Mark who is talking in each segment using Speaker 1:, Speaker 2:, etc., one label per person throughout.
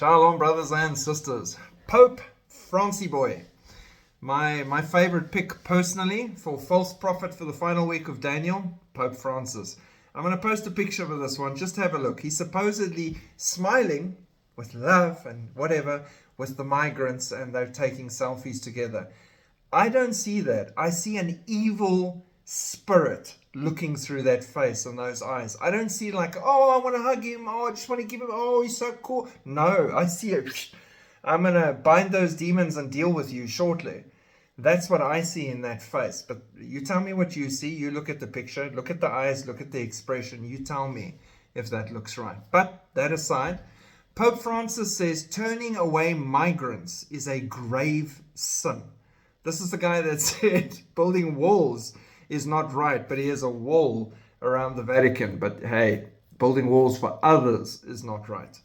Speaker 1: Shalom, brothers and sisters. Pope Francy boy. My favorite pick personally for false prophet for the final week of Daniel, Pope Francis. I'm going to post a picture of this one. Just have a look. He's supposedly smiling with love and whatever with the migrants, and they're taking selfies together. I don't see that. I see an evil spirit looking through that face and those eyes. I don't see like, oh, I want to hug him. Oh, I just want to give him, oh, he's so cool. No, I see it. I'm going to bind those demons and deal with you shortly. That's what I see in that face. But you tell me what you see. You look at the picture, look at the eyes, look at the expression. You tell me if that looks right. But that aside, Pope Francis says turning away migrants is a grave sin. This is the guy that said building walls is not right, but he has a wall around the Vatican. But hey, building walls for others is not right.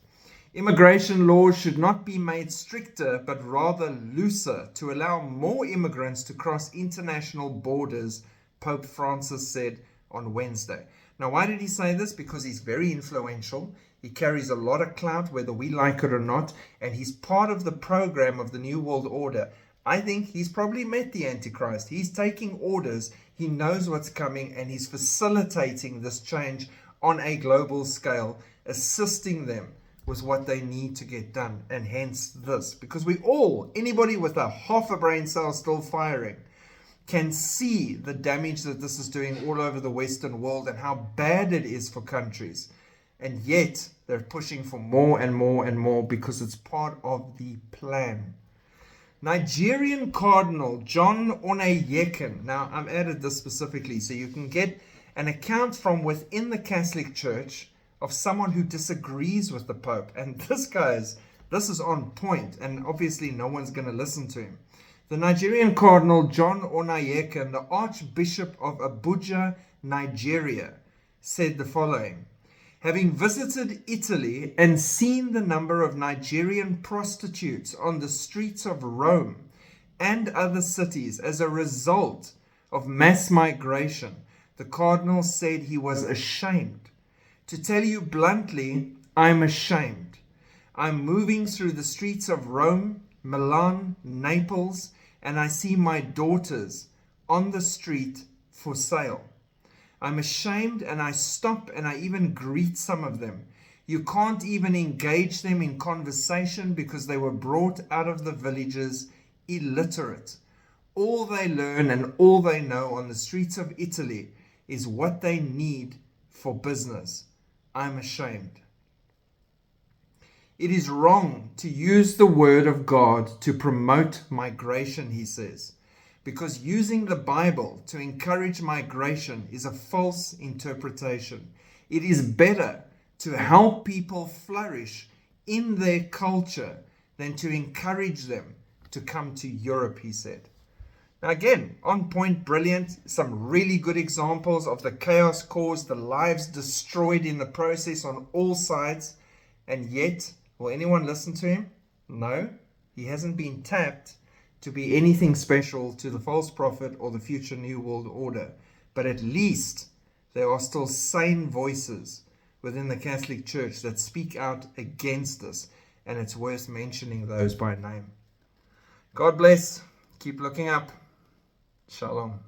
Speaker 1: Immigration laws should not be made stricter, but rather looser to allow more immigrants to cross international borders, Pope Francis said on Wednesday. Now, why did he say this? Because he's very influential. He carries a lot of clout, whether we like it or not, and he's part of the program of the New World Order. I think he's probably met the Antichrist. He's taking orders. He knows what's coming, and he's facilitating this change on a global scale, assisting them with what they need to get done. And hence this, because we all, anybody with a half a brain cell still firing, can see the damage that this is doing all over the Western world and how bad it is for countries. And yet they're pushing for more and more and more because it's part of the plan. Nigerian Cardinal John Onayekun. Now, I've added this specifically so you can get an account from within the Catholic Church of someone who disagrees with the Pope. And this is on point, and obviously no one's going to listen to him. The Nigerian Cardinal John Onayekun, the Archbishop of Abuja, Nigeria, said the following: having visited Italy and seen the number of Nigerian prostitutes on the streets of Rome and other cities as a result of mass migration, the Cardinal said he was ashamed. To tell you bluntly, I'm ashamed. I'm moving through the streets of Rome, Milan, Naples, and I see my daughters on the street for sale. I'm ashamed, and I stop and I even greet some of them. You can't even engage them in conversation because they were brought out of the villages illiterate. All they learn and all they know on the streets of Italy is what they need for business. I'm ashamed. It is wrong to use the word of God to promote migration, he says, because using the Bible to encourage migration is a false interpretation. It is better to help people flourish in their culture than to encourage them to come to Europe, he said. Now again, on point, brilliant, some really good examples of the chaos caused, the lives destroyed in the process on all sides, and yet, will anyone listen to him? No, he hasn't been tapped to be anything special to the false prophet or the future New World Order. But at least there are still sane voices within the Catholic Church that speak out against this, and it's worth mentioning those by name. God bless. Keep looking up. Shalom.